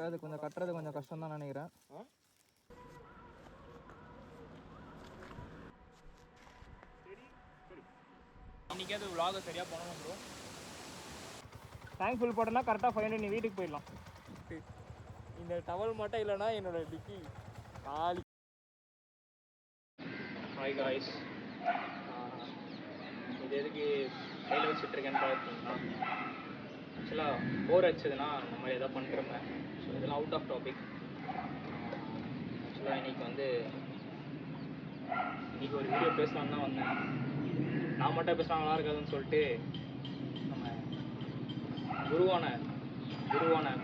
இப்போ அது கொஞ்சம் கட்டுறது கொஞ்சம் கஷ்டம் தான் நினைக்கிறேன். இன்னைக்காவது vlog சரியாக பண்ணணும் ப்ரோ. டேங்க் ஃபுல் போட்டோன்னா கரெக்டாக 500 நீ வீட்டுக்கு போயிடலாம். இந்த டவல் மட்டும் இல்லைன்னா என்னோட டிக்கி காலி. ஹாய் காய்ஸ், இது எதுக்கு கையில் வச்சுட்ருக்கேன்னு பார்த்தீங்கன்னா, ஆக்சுவலாக போர் அடிச்சதுன்னா இந்த மாதிரி எதாவது பண்ணிட்டுருப்பேன். ஸோ இதெல்லாம் அவுட் ஆஃப் டாபிக். ஆக்சுவலாக இன்றைக்கி ஒரு வீடியோ பேசலான்னு தான் வந்தேன். நான் மட்டும் பேசினா நல்லா இருக்காதுன்னு சொல்லிட்டு நம்ம குருவான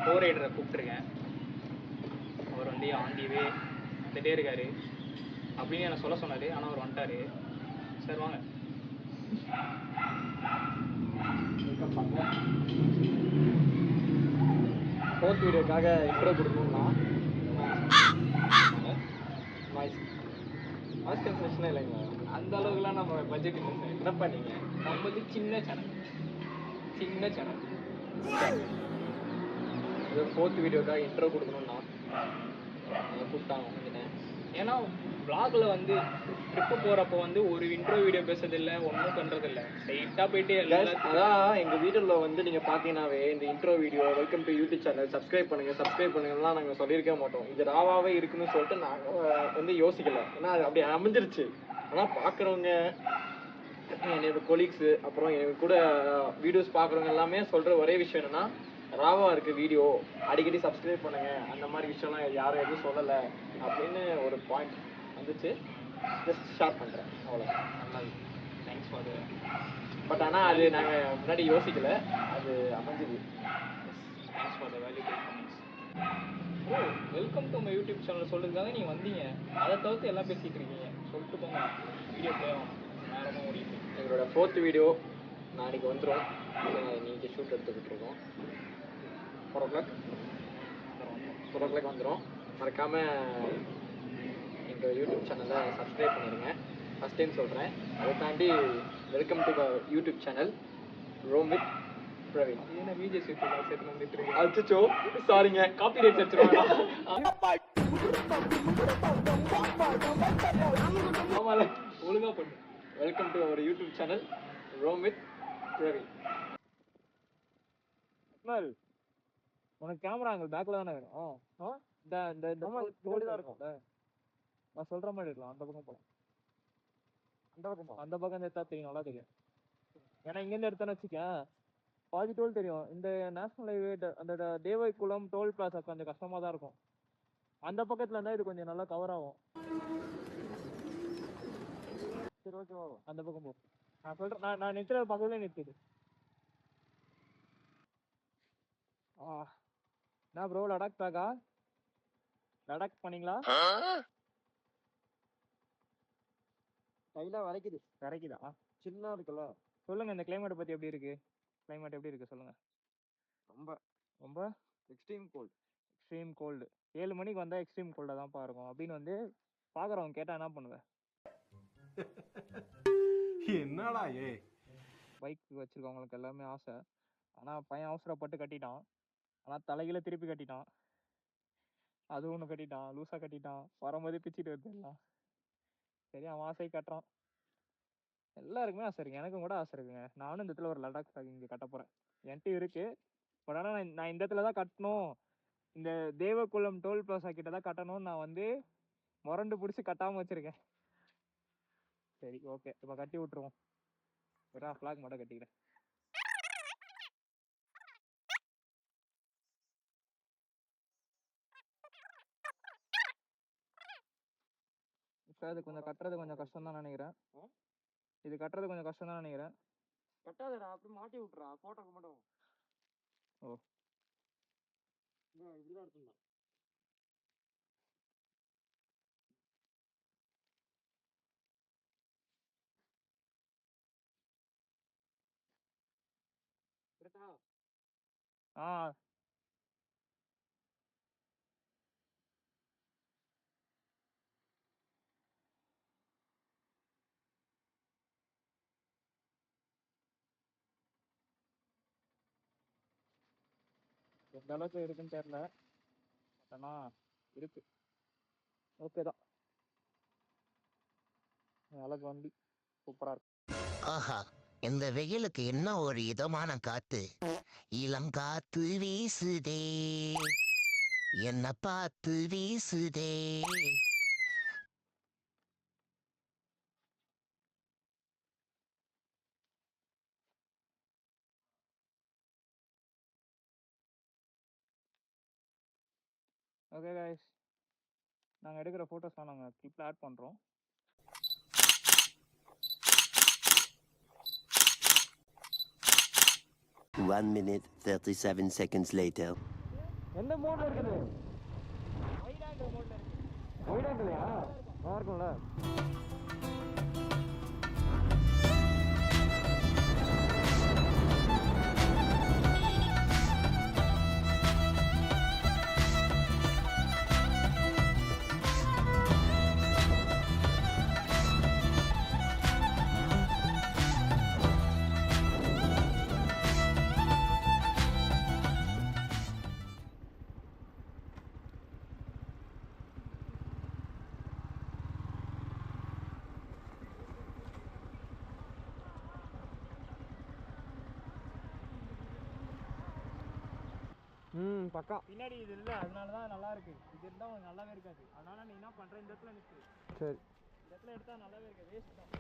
கோ ரைடரை கூப்பிட்ருக்கேன். அவர் வந்து ஆண்டியவே வந்துட்டே இருக்கார் அப்படின்னு என்னை சொல்ல சொன்னார். ஆனால் அவர் வந்துட்டார். சார் வாங்க. ஃபோர்த் வீடியோக்காக இன்ட்ரோ கொடுக்கணும்னா வாய்ஸ் கன்செஷனே இல்லைங்களா? அந்த அளவுக்குலாம் நம்ம பட்ஜெட் இல்லை சார். என்ன பண்ணீங்க? நம்ம வந்து சின்ன சேனல் இது ஃபோர்த் வீடியோக்காக இன்ட்ரோ கொடுக்கணும்னா கூப்பிட்டாங்க வந்துட்டேன். ஏன்னா vlogல வந்து ட்ரிப்பு போகிறப்போ வந்து ஒரு இன்ட்ரோ வீடியோ பேசுறதில்லை, ஒன்றும் பண்ணுறதில்லை. ஸ்ட்ரெயிட்டாக போயிட்டு அதான் எங்கள் வீட்டில் வந்து நீங்கள் பார்த்தீங்கன்னாவே இந்த intro video welcome to YouTube channel subscribe பண்ணுங்கலாம் நாங்கள் சொல்லியிருக்க மாட்டோம். இது ராவாகவே இருக்குன்னு சொல்லிட்டு நாங்கள் வந்து யோசிக்கலை. ஏன்னா அது அப்படி அமைஞ்சிருச்சு. ஆனால் பார்க்குறவங்க என்னோட கொலீக்ஸு அப்புறம் எனக்கு கூட வீடியோஸ் பார்க்குறவங்க எல்லாமே சொல்கிற ஒரே விஷயம் என்னென்னா, ராவாக இருக்குது வீடியோ, அடிக்கடி சப்ஸ்கிரைப் பண்ணுங்கள், அந்த மாதிரி விஷயம்லாம் யாரும் எதுவும் சொல்லலை அப்படின்னு ஒரு பாயிண்ட் வந்துச்சு. ஜஸ்ட் ஷேர் பண்ணுறேன், அவ்வளோ. நல்லது, தேங்க்ஸ் ஃபார் பட் ஆனால் அது நாங்கள் முன்னாடி யோசிக்கலை, அது அமைஞ்சுது. Thanks for the valuable comments. ஓ, welcome to my YouTube channel சொல்கிறதுக்காக நீங்கள் வந்தீங்க. அதை தவிர்த்து எல்லாம் பேசிகிட்டு இருக்கீங்க. சொல்லிட்டு போங்க, வீடியோ தேவை நேரமாக ஓடிட்டு. எங்களோட ஃபோர்த் வீடியோ நாளைக்கு வந்துடும். இன்றைக்கி ஷூட் எடுத்துக்கிட்டுருக்கோம். 4 o'clock வந்துடும். மறக்காமல் எங்கள் யூடியூப் சேனலை சப்ஸ்கிரைப் பண்ணிடுங்க. ஃபஸ்ட் டைம் சொல்கிறேன். அதை தாண்டி welcome to YouTube channel roam with Praveen. என்ன விஜய் சேர்த்து வந்துட்டு இருக்கு? அச்சோ, சாரிங்க, காப்பி ரைட் வச்சுருவாங்க. ஆமாம், ஒழுங்காக பண்ணு. Welcome to our YouTube channel roam with Praveen. உனக்கு கேமரா அங்கே பேக்கில் தானே வேணும்? இந்த தோடி தான் இருக்கும். நான் சொல்கிற மாதிரி இருக்கலாம். அந்த பக்கம் போகலாம். அந்த பக்கம் எடுத்தா தெரியும், நல்லா தெரியும். ஏன்னா இங்கேருந்து எடுத்தானே வச்சுக்கேன், பாதி டோல் தெரியும். இந்த நேஷனல் ஹைவே அந்த தேவைக்குளம் டோல் பிளாசா கொஞ்சம் கஷ்டமாக தான் இருக்கும். அந்த பக்கத்தில் இருந்தால் இது கொஞ்சம் நல்லா கவர் ஆகும். சரி, ஓகே, அந்த பக்கம் போ. நான் சொல்கிறேன், நான் நிறுத்துற பக்கத்துலேயே நிறுத்திடு. என்ன ப்ரோ, லடாக் பேக்கா? லடாக் பண்ணீங்களா? கையில வரைக்குதா? சின்ன இருக்குல்ல. சொல்லுங்க, இந்த கிளைமேட் பத்தி எப்படி இருக்கு? கிளைமேட் எப்படி இருக்கு சொல்லுங்க. ரொம்ப எக்ஸ்ட்ரீம் கோல்டு. 7 மணிக்கு வந்தா எக்ஸ்ட்ரீம் கோல்டா தான் இருக்கும் அப்படின்னு வந்து பாக்குறவங்க கேட்டா என்ன பண்ணுவேன்? என்னடா பைக் வச்சிருக்கவங்களுக்கு எல்லாமே ஆசை. ஆனா பையன் அவசரப்பட்டு கட்டிட்டான். ஆனா தலையில திருப்பி கட்டிட்டான். அது ஒண்ணு கட்டிட்டான், லூசா கட்டிட்டான். வரும்போது பிச்சுட்டு வந்துடலாம். சரி, அவன் ஆசை கட்டுறான். எல்லாருக்குமே ஆசை இருக்கு, எனக்கும் கூட ஆசை இருக்குங்க. நானும் இந்த இடத்துல ஒரு லடாக் இங்க கட்ட போறேன். என்கிட்ட இருக்கு. பட் ஆனா நான் இந்த இடத்துல தான் கட்டணும், இந்த தேவக்குளம் டோல் பிளாசா கிட்ட தான் கட்டணும்னு நான் வந்து முரண்டு பிடிச்சி கட்டாம வச்சிருக்கேன். சரி, ஓகே, இப்ப கட்டி விட்டுருவோம். ஃபிளாக் மட்டும் கட்டிக்கிறேன். இது கொஞ்சம் கட்டுறது கொஞ்சம் கஷ்டம் தான் நினைக்கிறேன். இது கட்டுறது கொஞ்சம் கஷ்டம் தான் நினைக்கிறேன். கட்டாதடா, அப்படி மாட்டி விட்டுறா போட்டோக்கு மட்டும். ஓ, இப்படிதான் எடுத்துடலாம். ஆ, எந்த அளவுக்கு இருக்குன்னு தெரியல. ஏன்னா இருக்கு ஓகே தான். அழகு வண்டி சூப்பரா இருக்கு. ஆஹா, இந்த வெயிலுக்கு என்ன ஒரு இதமான காத்து, இளம் காத்து வீசுதே, என்ன பார்த்து வீசுதே. ஓகே கைஸ், நாங்கள் எடுக்கிற ஃபோட்டோஸ்லாம் நாங்கள் கிளிப்பில் ஆட் பண்ணுறோம். One minute, 37 seconds later. எந்த மோட்ல இருக்குது? வைட் ஆங்கிள் மோட்ல இருக்கு. ஒயிட் ஆங்கிள்யா? நல்லா இருக்கும்ல. பக்கா. பின்னாடி இது இல்லை, அதனால தான் நல்லா இருக்கு. இது இருந்தால் உனக்கு நல்லாவே இருக்காது. அதனால நீ என்ன பண்ணுற, இந்த இடத்துல நிற்கு. சரி, இந்த இடத்துல எடுத்தால் நல்லாவே இருக்கு, வேஸ்ட் தான்.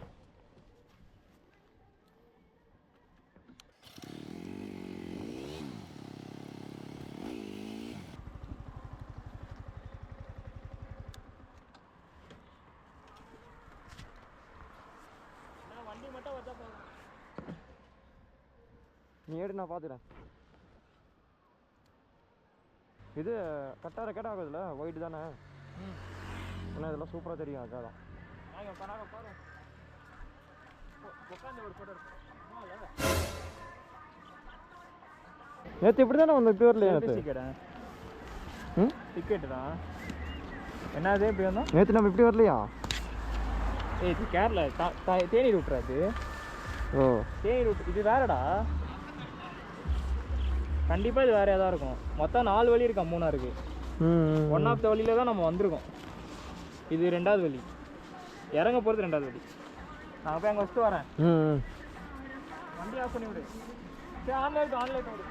வண்டி மட்டும் வச்சா போதும். நீ எடு, நான் பார்த்துக்கிறேன். இது கரெக்டாக ரெக்கார்ட் ஆகுதுல்ல, ஒயிட் தானே? ஏன்னா இதெல்லாம் சூப்பராக தெரியும், அக்கா தான். பாரு உட்காந்து ஒரு ஃபோட்டோ இருக்கு. நேற்று இப்படி தானே வந்து இப்படி வரலையா? நேற்று டிக்கெட்டு தான். என்னது இப்படி வந்தோம்? நேற்று நம்ம இப்படி வரலையா? இது கேரளா தேனி ரூட்ரா அது. ஓ, தேனி ரூட் இது வேறடா. கண்டிப்பாக இது வேற ஏதாவது இருக்கும். மொத்தம் 4 வழி இருக்கா மூணாருக்கு. ஒன் ஆஃப் த வழியில தான் நம்ம வந்திருக்கோம். இது 2வது வழி, இறங்க போகிறது 2வது வழி. நான் போய் அங்கே வச்சுட்டு வரேன். வண்டி ஆஃப் பண்ணி விடு. சரி, ஆன்லைன் விடு.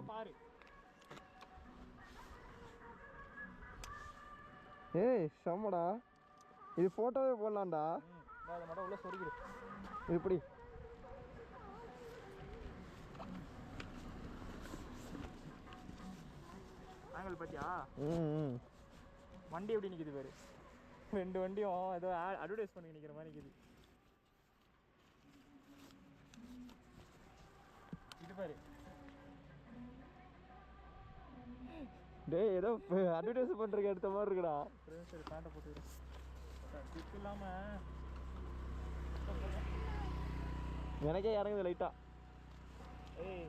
பாரு. ஏய் செம்மடா, இது ஃபோட்டோவே போடலாம்டா. அதை மட்டும் உள்ள சொருகிடு. இது இப்படி ஆங்கிள் பார்த்தியா? வண்டி எப்படி நிற்கிது பேரு. 2 வண்டியும் ஏதோ அட்வர்டைஸ் பண்ணி நிற்கிற மாதிரி நிற்கிது. இது பாரு. டேய், ஏதோ அட்வர்டைஸ் பண்ணுறதுக்கு எடுத்த மாதிரி இருக்குடா. சரி, பேண்ட்டை போட்டுக்கிறேன். ஜிப் இல்லாமல் எனக்கே இறங்குது லைட்டா. ஏய்,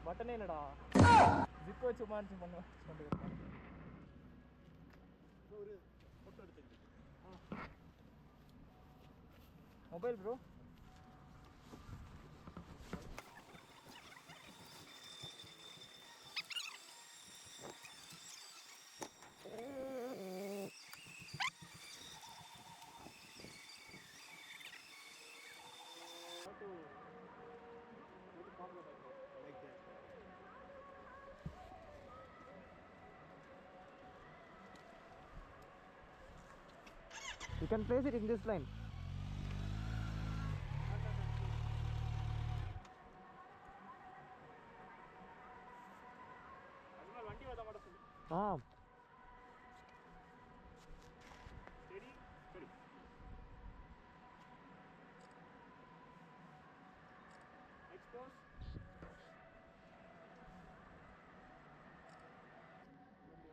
பட்டனே இல்லைடா. ஜிப் வச்சு மாற்றி பண்ணுவேன். Mobile bro. You can place it in this line.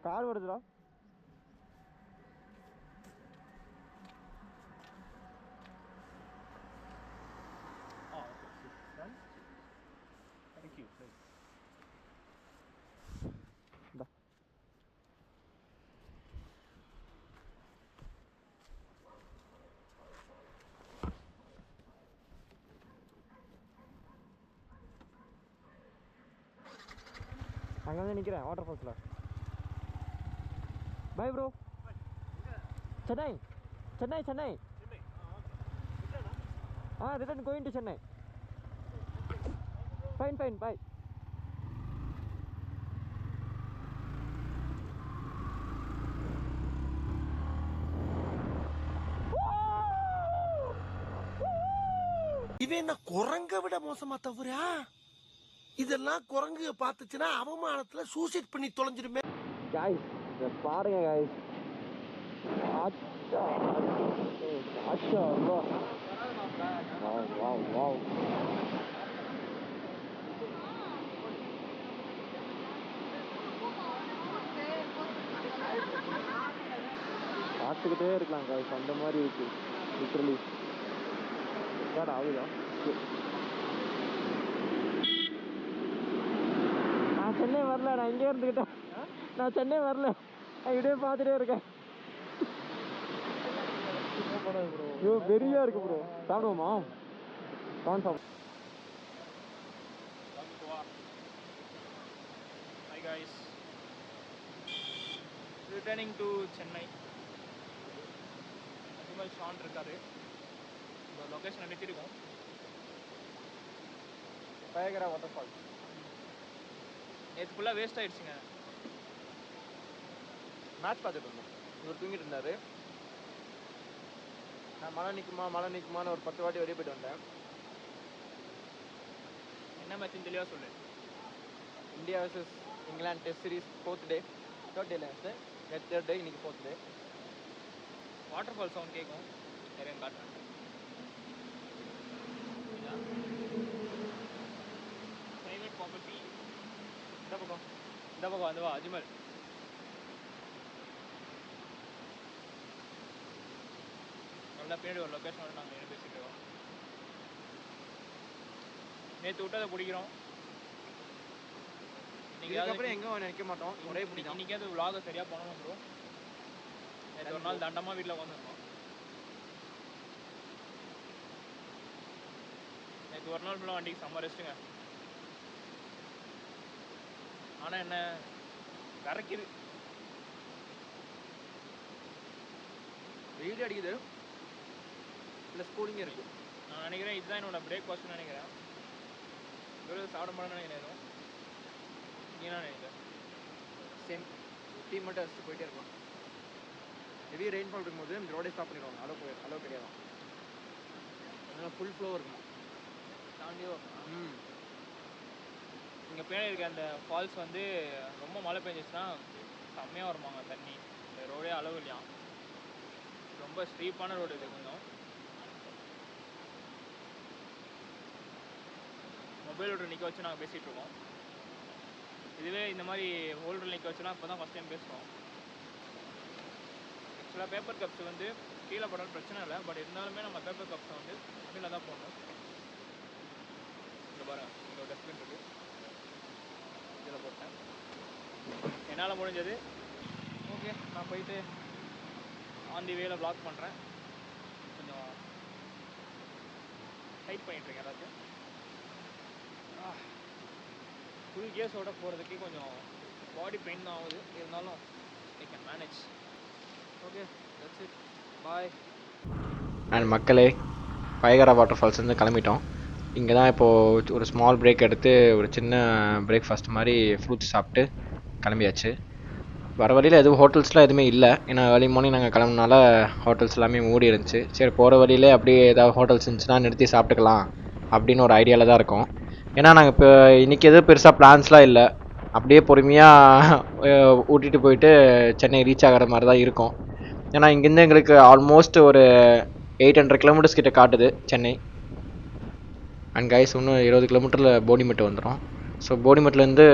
Car வருதுடா. அங்கே வந்து நிற்கிறேன் வாட்டர் ஃபால்ஸில். Bye bro. Chennai Chennai Chennai. Return going to Chennai. Fine fine bye. இவன் என்ன குரங்க விட மோசமா தவறா? இதெல்லாம் குரங்கு பார்த்துச்சுன்னா அவமானத்துல சூசைட் பண்ணி தொலைஞ்சிருமே. காய்ஸ் இதை பாருங்க காய்ஸ். அச்சா அச்சா வாவ் வாவ் வாவ். பார்த்துக்கிட்டே இருக்கலாம் காய்ஸ், அந்த மாதிரி இருக்கு லிட்டரலி. ஆகுதா? நான் சென்னை வரல, நான் இங்கே இருந்துக்கிட்டேன். நான் சென்னை வரல, நான் இப்படியே பார்த்துட்டே இருக்கேன். ஐயோ வெறியா இருக்கு ப்ரோ. சாப்பிடுவோமா? சாப்பிடு. Hi guys, returning to Chennai. Ajmal Shan இருக்காரு. இந்த லொகேஷன் அனுப்பியிருக்கோம். பயங்கர வாட்டர் ஃபால்ஸ். நேற்று ஃபுல்லாக வேஸ்ட் ஆயிடுச்சுங்க. மேட்ச் பார்த்துட்டு இருந்தோம். இவர் தூங்கிட்டு இருந்தார். நான் மழை நிற்குமான்னு ஒரு 10 வாட்டி வெளியே போயிட்டு வந்தேன். என்ன மேட்ச்னு தெளிவாக சொல்லு. India vs England test series 4th டே. 3rd டேல சார். நேற்று 3rd டே, இன்னைக்கு 4th டே. வாட்டர் ஃபால் சவுண்ட் கேட்கும். நிறைய காட்டுறேன். Private property. இந்த பக்கம் வந்து வா அஜ்மல். நல்லா பின்னாடி ஒரு லொக்கேஷனோட நாங்கள் என்ன பேசிட்டு இருக்கோம். நேற்று விட்டதை பிடிக்கிறோம். இதுக்கப்புறம் எங்கே நிற்க மாட்டோம், ஒரே பிடிக்கும். இன்னைக்காவது விலாக சரியாக பண்ணணும் ப்ரோ. நேற்று ஒரு நாள் தண்டமாக வீட்டில் உட்காந்துருக்கோம். நேற்று ஒரு நாள் ஃபுல்லாக வண்டிக்கு செம்ம ரெஸ்ட்டுங்க. ஆனால் என்ன கரைக்குது, வெயில் அடிக்குது, ப்ளஸ் கூலிங் இருக்குது. நான் நினைக்கிறேன் இதுதான் என்னோட பிரேக்ஃபாஸ்ட்னு நினைக்கிறேன். வெறும் சாப்பிட மாட்டேன்னு நினைக்கிறேன். எதுவும் நீ என்ன நினைக்கிறேன்? சேம் டீ மட்டும் அடிச்சுட்டு போயிட்டே இருக்கலாம். ஹெவி ரெயின்ஃபால் இருக்கும்போது இந்த ரோடே ஸ்டாப் பண்ணிடுவாங்க. அளவு கிடையாது. அதனால் ஃபுல் ஃப்ளோ இருக்கும். தாண்டியோ இங்கே பின்னாடி இருக்க அந்த ஃபால்ஸ் வந்து ரொம்ப மழை பெஞ்சிச்சுன்னா செம்மையாக வருமாங்க தண்ணி. இந்த ரோடே அளவு இல்லையா, ரொம்ப ஸ்டீப்பான ரோடு இது. கொஞ்சம் மொபைல் ரோடு நிற்க வச்சு நாங்கள் பேசிகிட்டு இருக்கோம். இதுவே இந்த மாதிரி ஹோல்டர் நிற்க வச்சுலாம் இப்போ தான் ஃபஸ்ட் டைம் பேசுகிறோம். ஆக்சுவலாக பேப்பர் கப்ஸ் வந்து கீழே போடாலும் பிரச்சனை இல்லை. பட் இருந்தாலுமே நம்ம பேப்பர் கப்ஸை வந்து கீழே தான் போடணும். இங்கே பாருங்கள், இங்கே ஒரு டஸ்ட்பின் இருக்குது, இதில் போட்டேன். என்னால் முடிஞ்சது. ஓகே, நான் போயிட்டு ஆன் தி வேல ப்ளாக் பண்ணுறேன். கொஞ்சம் டைட் பண்ணிட்டுருக்கேன் எல்லாத்தையும். ஃபுல் கேஸோட போகிறதுக்கு கொஞ்சம் பாடி பெயின் தான் ஆகுது. இருந்தாலும் I can manage. Okay, that's it, bye. And மக்களே, பயகரா வாட்டர் ஃபால்ஸ் வந்து கிளம்பிட்டோம். இங்கே தான் இப்போது ஒரு ஸ்மால் பிரேக் எடுத்து ஒரு சின்ன பிரேக்ஃபாஸ்ட் மாதிரி ஃப்ரூட்ஸ் சாப்பிட்டு கிளம்பியாச்சு. வர வழியில் எதுவும் ஹோட்டல்ஸ்லாம் எதுவுமே இல்லை. ஏன்னா ஏர்லி மார்னிங் நாங்கள் கிளம்புனால ஹோட்டல்ஸ் எல்லாமே மூடி இருந்துச்சு. சரி, போகிற வழியிலே அப்படியே ஏதாவது ஹோட்டல்ஸ் இருந்துச்சுன்னா நிறுத்தி சாப்பிட்டுக்கலாம் அப்படின்னு ஒரு ஐடியாவில் தான் இருக்கோம். ஏன்னா நாங்கள் இப்போ இன்றைக்கி எதுவும் பெருசாக பிளான்ஸ்லாம் இல்லை. அப்படியே பொறுமையாக ஊட்டிகிட்டு போயிட்டு சென்னை ரீச் ஆகிற மாதிரி தான் இருக்கும். ஏன்னா இங்கேருந்து எங்களுக்கு ஆல்மோஸ்ட் ஒரு 800 கிலோமீட்டர்ஸ் கிட்ட காட்டுது சென்னை. அண்ட் கைஸ், இன்னும் 20 கிலோமீட்டரில் போடிமெட்டு வந்துடும். ஸோ போடிமெட்லேருந்து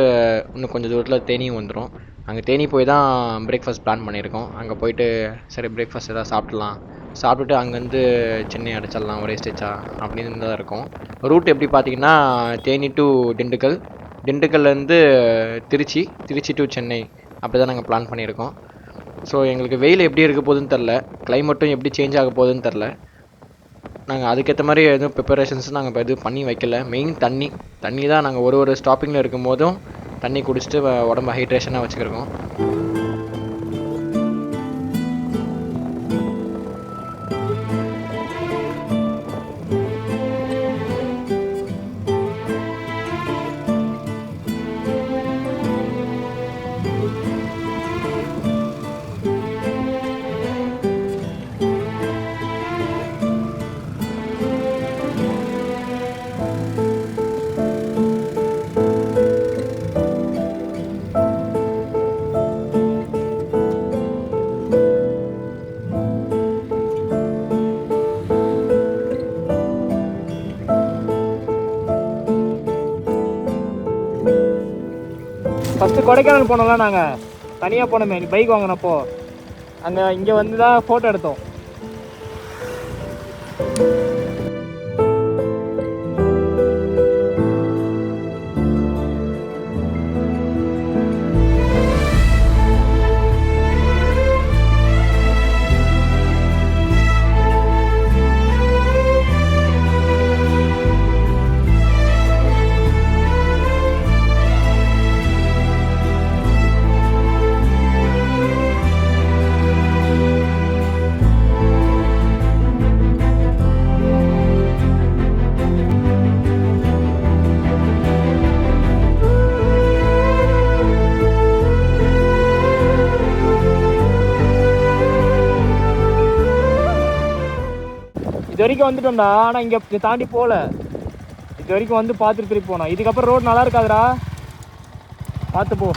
இன்னும் கொஞ்சம் தூரத்தில் தேனியும் வந்துடும். அங்கே தேனி போய் தான் பிரேக்ஃபாஸ்ட் பிளான் பண்ணியிருக்கோம். அங்கே போயிட்டு சரி பிரேக்ஃபாஸ்ட் எதாவது சாப்பிட்லாம், சாப்பிட்டுட்டு அங்கேருந்து சென்னை அடைச்சிடலாம் ஒரே ஸ்டேச்சா அப்படின்னு தான் இருக்கும். ரூட் எப்படி பார்த்தீங்கன்னா தேனி டு திண்டுக்கல், திண்டுக்கல்லேருந்து திருச்சி, திருச்சி டு சென்னை அப்படி தான் நாங்கள் பிளான் பண்ணியிருக்கோம். ஸோ எங்களுக்கு வெயில் எப்படி இருக்க போகுதுன்னு தெரில, கிளைமேட்டும் எப்படி சேஞ்ச் ஆக போகுதுன்னு தெரில. நாங்கள் அதுக்கேற்ற மாதிரி எதுவும் ப்ரிப்பரேஷன்ஸ் நாங்கள் இப்போ எதுவும் பண்ணி வைக்கல. மெயின் தண்ணி தான். நாங்கள் ஒரு ஸ்டாப்பிங்கில் இருக்கும் போதும் தண்ணி குடிச்சிட்டு உடம்பு ஹைட்ரேஷனாக வச்சுக்கிருக்கோம். ஃபஸ்ட்டு கொடைக்கானல் போனோம்ல, நாங்கள் தனியாக போனோமே பைக் வாங்கினப்போ, இங்கே வந்து தான் ஃபோட்டோ எடுத்தோம். இது வரைக்கும் வந்துட்டோம்டா, ஆனால் இங்கே தாண்டி போகல. இது வரைக்கும் வந்து பார்த்துட்டு திருப்பி போனோம். இதுக்கப்புறம் ரோடு நல்லா இருக்காதுடா, பார்த்து போ.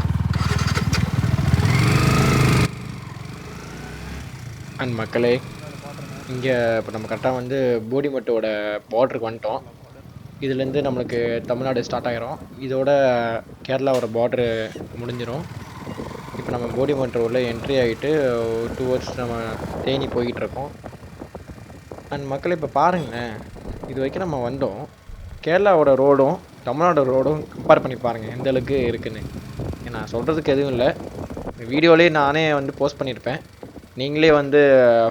அண்ட் மக்களே, இங்கே இப்போ நம்ம கரெக்டாக வந்து போடிமட்டோட பார்டருக்கு வந்துட்டோம். இதுலேருந்து நம்மளுக்கு தமிழ்நாடு ஸ்டார்ட் ஆகிரும். இதோட கேரளாவோட பார்டரு முடிஞ்சிடும். இப்போ நம்ம போடிமட்டு உள்ள என்ட்ரி ஆகிட்டு டுவர்ட்ஸ் நம்ம தேனி போய்கிட்டுருக்கோம். அண்ட் மக்கள் இப்போ பாருங்களேன், இது வரைக்கும் நம்ம வந்தோம். கேரளாவோட ரோடும் தமிழ்நாடு ரோடும் கம்பேர் பண்ணி பாருங்கள் எந்த அளவுக்கு இருக்குன்னு. நான் சொல்கிறதுக்கு எதுவும் இல்லை, வீடியோலேயே நானே வந்து போஸ்ட் பண்ணியிருப்பேன். நீங்களே வந்து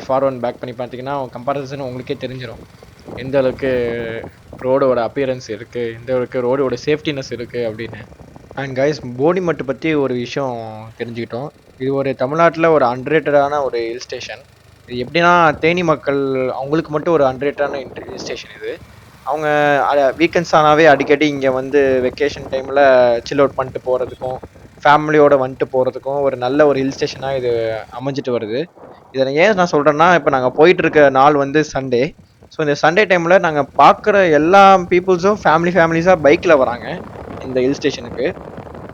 ஃபார்வர்ட் பேக் பண்ணி பார்த்தீங்கன்னா கம்பேரிசன் உங்களுக்கே தெரிஞ்சிடும் எந்த அளவுக்கு ரோடோட அப்பியரன்ஸ் இருக்குது, எந்த அளவுக்கு ரோடோட சேஃப்டினஸ் இருக்குது அப்படின்னு. அண்ட் கைஸ், போடிமட்டு பற்றி ஒரு விஷயம் தெரிஞ்சுக்கிட்டோம். இது ஒரு தமிழ்நாட்டில் ஒரு அன்ரேட்டடான ஒரு ஹில் ஸ்டேஷன். இது எப்படின்னா தேனி மக்கள் அவங்களுக்கு மட்டும் ஒரு அன்ரேட்டான ஹில் ஸ்டேஷன் இது. அவங்க வீக்கெண்ட்ஸ் ஆனாவே அடிக்கடி இங்கே வந்து வெக்கேஷன் டைமில் சில் அவுட் பண்ணிட்டு போகிறதுக்கும் ஃபேமிலியோடு வந்துட்டு போகிறதுக்கும் ஒரு நல்ல ஒரு ஹில் ஸ்டேஷனாக இது அமைஞ்சிட்டு வருது. இதை ஏன் நான் சொல்கிறேன்னா, இப்போ நாங்கள் போயிட்டுருக்க நாள் வந்து சண்டே. ஸோ இந்த சண்டே டைமில் நாங்கள் பார்க்குற எல்லா பீப்புள்ஸும் ஃபேமிலிஸாக பைக்கில் வராங்க இந்த ஹில் ஸ்டேஷனுக்கு.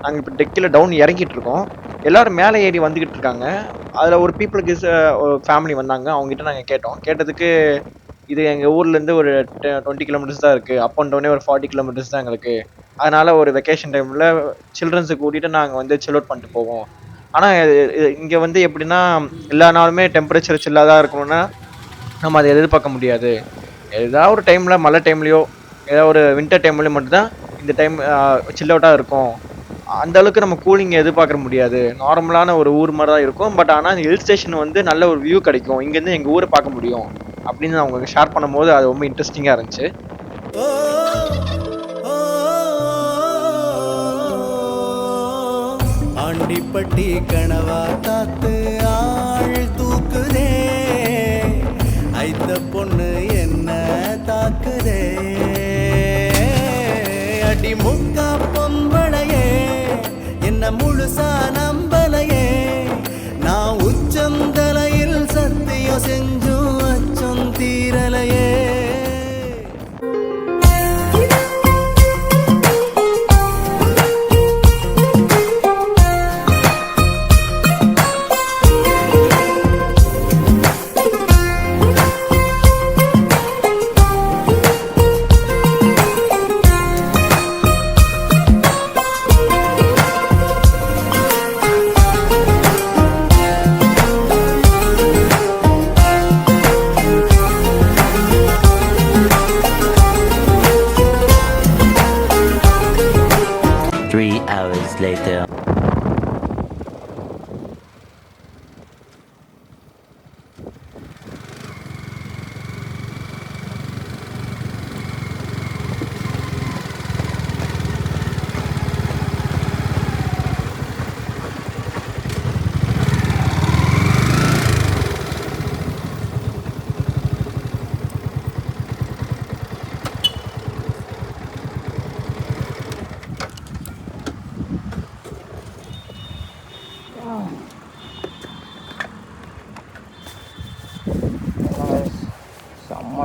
நாங்கள் இப்போ டெக்கில் டவுன் இறங்கிட்டு இருக்கோம். எல்லோரும் மேலே ஏறி வந்துக்கிட்டு இருக்காங்க. அதில் ஒரு பீப்புளுக்கு ஃபேமிலி வந்தாங்க. அவங்ககிட்ட நாங்கள் கேட்டதுக்கு இது எங்கள் ஊர்லேருந்து ஒரு 20 கிலோமீட்டர்ஸ் தான் இருக்குது, அப் அண்ட் டவுனே ஒரு 40 கிலோமீட்டர்ஸ் தான் எங்களுக்கு. அதனால் ஒரு வெக்கேஷன் டைமில் சில்ட்ரன்ஸை கூட்டிகிட்டு நாங்கள் வந்து சில் அவுட் பண்ணிட்டு போவோம். ஆனால் இங்கே வந்து எப்படின்னா எல்லா நாளுமே டெம்பரேச்சர் சில்லாக தான் இருக்கணும்னா நம்ம அதை எதிர்பார்க்க முடியாது. ஏதாவது ஒரு டைமில் மழை டைம்லேயோ ஏதாவது ஒரு வின்டர் டைம்லேயும் மட்டும்தான் இந்த டைம் சில் அவுட்டாக இருக்கும். அந்தளவுக்கு நம்ம கூலிங் எதிர்பார்க்க முடியாது. நார்மலான ஒரு ஊர் மாதிரி தான் இருக்கும். பட் ஆனால் ஹில் ஸ்டேஷன் வந்து நல்ல ஒரு வியூ கிடைக்கும், இங்கேருந்து எங்கள் ஊரை பார்க்க முடியும் அப்படின்னு அவங்க ஷேர் பண்ணும்போது அது ரொம்ப இன்ட்ரெஸ்டிங்காக இருந்துச்சு. ஆண்டிப்பட்டி கனவா காத்து ஆள் தூக்குதே, ஐத்த பொண்ணு என்ன தாக்குதே, அடி முக்கா பொம்பளையே என்ன முழுசா நம்பலையே, நான் உச்சந்தலையில் சத்தியம் செஞ்சும் அச்சம் தீரலையே.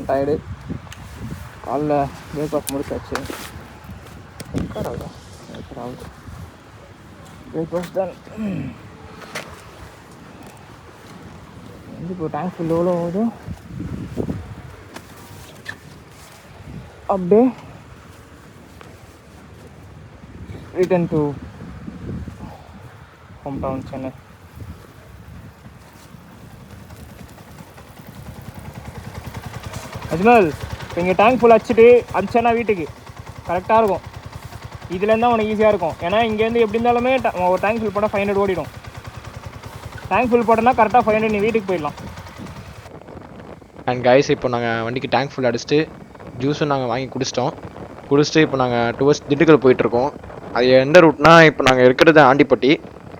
டயர்டு. காலைல பிரேக்ஃபாஸ்ட் முடிச்சாச்சு. பிரேக்ஃபாஸ்ட் தான். இப்போ டேங்க் ஃபுல் எவ்வளோ ஆகுது அப்படியே return to home town Chennai. Ajmal இப்போ இங்கே டேங்க் ஃபுல் அடிச்சுட்டு அடிச்சேன்னா வீட்டுக்கு கரெக்டாக இருக்கும். இதுலேருந்து தான் உனக்கு ஈஸியாக இருக்கும். ஏன்னா இங்கேருந்து எப்படி இருந்தாலுமே ஒரு டேங்க் ஃபில் போட்டால் 500 ஓடிடும். டேங்க் ஃபில் போட்டோன்னா கரெக்டாக 500 நீ வீட்டுக்கு போயிடலாம். அண்ட் கைஸ் இப்போ நாங்கள் வண்டிக்கு டேங்க் ஃபுல் அடிச்சுட்டு ஜூஸும் நாங்கள் வாங்கி குடிச்சிட்டு இப்போ நாங்கள் டுவர்ட்ஸ் திண்டுக்கல் போயிட்டுருக்கோம். அது எந்த ரூட்னா இப்போ நாங்கள் இருக்கிறது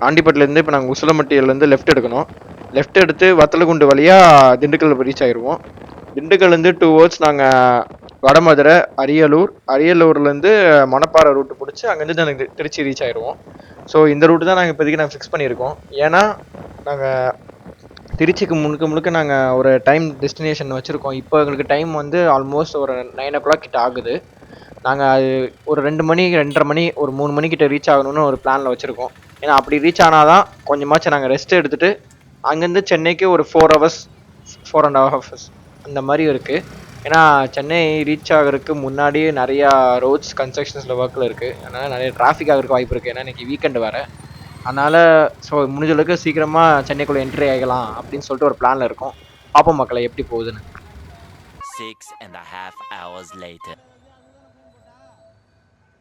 ஆண்டிப்பட்டிலேருந்து இப்போ நாங்கள் உசிலம்பட்டியிலேருந்து லெஃப்ட் எடுக்கணும். லெஃப்ட் எடுத்து வத்தலகுண்டு வழியாக திண்டுக்கல் ரீச் ஆகிடுவோம். திண்டுக்கல்லேருந்து டுவர்ட்ஸ் நாங்கள் வடமதுரை, அரியலூர்லேருந்து மணப்பாறை ரூட்டு பிடிச்சி அங்கேருந்து நாங்கள் திருச்சி ரீச் ஆகிடுவோம். ஸோ இந்த ரூட்டு தான் நாங்கள் இப்போதைக்கு ஃபிக்ஸ் பண்ணியிருக்கோம். ஏன்னா நாங்கள் திருச்சிக்கு முழுக்க நாங்கள் ஒரு டைம் டெஸ்டினேஷன் வச்சுருக்கோம். இப்போ எங்களுக்கு டைம் வந்து ஆல்மோஸ்ட் ஒரு 9 o'clock கிட்ட ஆகுது. நாங்கள் அது ஒரு 2 மணி 2:30 மணி ஒரு 3 மணிக்கிட்ட ரீச் ஆகணும்னு ஒரு பிளானில் வச்சுருக்கோம். ஏன்னா அப்படி ரீச் ஆனால் தான் கொஞ்சமாச்சும் நாங்கள் ரெஸ்ட் எடுத்துகிட்டு அங்கேருந்து சென்னைக்கு ஒரு 4 hours 4.5 hours அந்த மாதிரி இருக்குது. ஏன்னா சென்னை ரீச் ஆகிறதுக்கு முன்னாடியே நிறையா ரோட்ஸ் கன்ஸ்ட்ரக்ஷன்ஸில் ஒர்க்கில் இருக்குது. அதனால் நிறைய டிராஃபிக் ஆகிறதுக்கு வாய்ப்பு இருக்குது. ஏன்னா இன்றைக்கி வீக்கெண்டு வேறு. அதனால் ஸோ முடிஞ்ச அளவுக்கு சீக்கிரமாக சென்னைக்குள்ளே என்ட்ரி ஆகலாம் அப்படின்னு சொல்லிட்டு ஒரு பிளானில் இருக்கோம். பார்ப்போம் மக்களை எப்படி போகுதுன்னு. 6.5 hours later.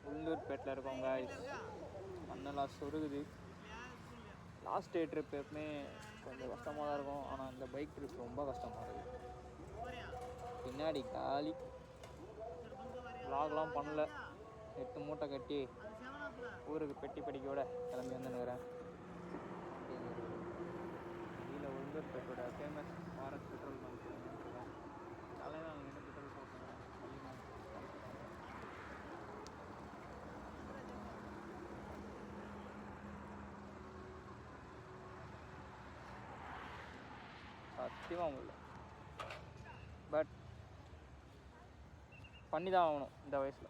உளுந்தூர்பேட்டில் இருக்கோங்க. மண்ணெல்லாம் சொருகுது. லாஸ்ட் டே ட்ரிப் எப்பவுமே கொஞ்சம் கஷ்டமாக தான் இருக்கும். ஆனால் இந்த பைக் ட்ரிப் ரொம்ப கஷ்டமாக இருக்குது. பின்னாடி காலி vlogலாம் பண்ணல. 8 மூட்டை கட்டி ஊருக்கு பெட்டி படிக்கையோட கிளம்பி வந்துன்னுக்கிறேன். கீழே உளுந்தூர்பேட்டோட ஃபேமஸ் பாரத் பெட்ரோல் பங்க் காலையில் நாங்கள் என்ன பெட்ரோல் போட்டுருக்கோம். சத்தியமாக முடியல. பட் பண்ணி தான் ஆகணும் இந்த வயசில்.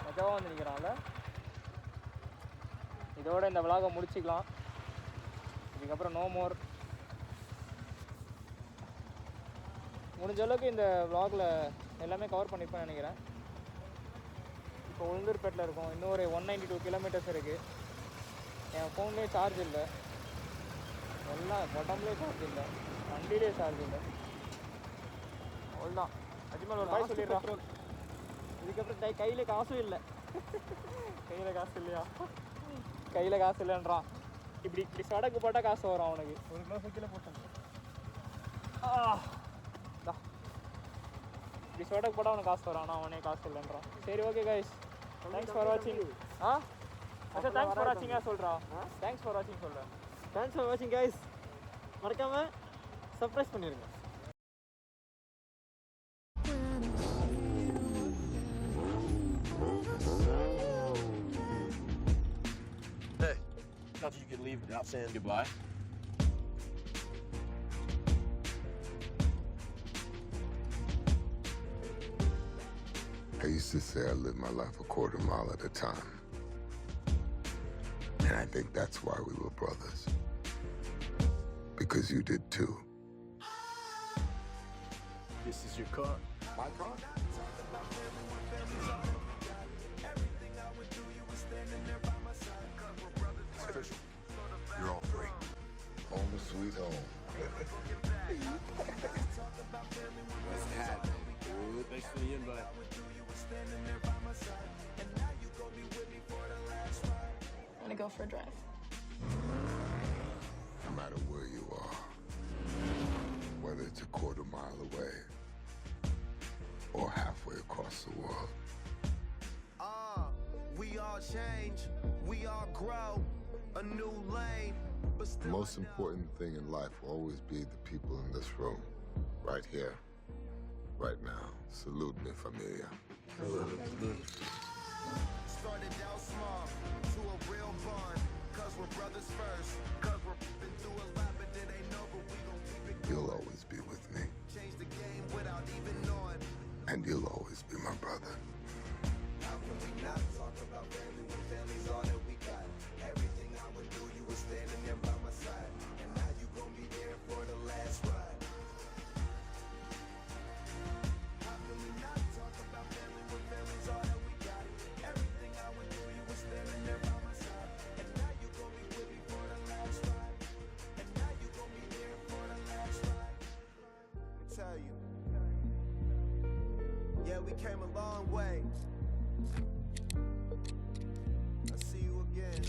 மஜாவாக வந்து நிற்கிறான்ல. இதோட இந்த விலாகை முடிச்சிக்கலாம். இதுக்கப்புறம் நோ மோர். முடிஞ்ச அளவுக்கு இந்த விலாகில் எல்லாமே கவர் பண்ணியிருப்பேன்னு நினைக்கிறேன். இப்போ உளுந்தூர்பேட்டில் இருக்கோம். இன்னும் ஒரு 192 kilometers இருக்குது. என் ஃபோன்லேயே சார்ஜ் இல்லை. எல்லாம் உடம்புலேயே சார்ஜ் இல்லை. வண்டியிலே சார்ஜ் இல்லை. அவ்வளோதான். அஜ்மல் ஒரு பாய் சொல்லிடுறான். இதுக்கப்புறம் கையில் காசும் இல்லை. கையில் காசு இல்லையா? கையில் காசு இல்லைன்றான். இப்படி சடக்கு போட்டால் காசு வரும் அவனுக்கு. 1 கிலோ கீழே போட்டான். இப்படி சடக்கு போட்டால் அவனுக்கு காசு வரும். ஆனால் அவனே காசு இல்லைன்றான். சரி ஓகே கைஸ், தேங்க்ஸ் ஃபார் வாட்சிங். தேங்க்ஸ் ஃபார் வாட்சிங்கா சொல்கிறா. தேங்க்ஸ் ஃபார் வாட்சிங் சொல்கிறேன். தேங்க்ஸ் ஃபார் வாட்சிங் கைஸ். மறக்காமல் சர்ப்ரைஸ் பண்ணிடுங்க. Hey, thought you could leave without saying goodbye. I used to say I lived my life a quarter mile at a time. And I think that's why we were brothers. Because you did too. This is your car. My car? You're all free. Home sweet home. Nice hat. Thanks for the invite. Want to go for a drive? No matter where you are, whether it's a quarter mile away or halfway across the world. We all change, we all grow, a new lane. The most important thing in life will always be the people in this room. Right here, right now. Salute me, familia. Started out small to a real bond, 'cause we're brothers first, 'cause we're tell you. Yeah, we came a long way. I see you again.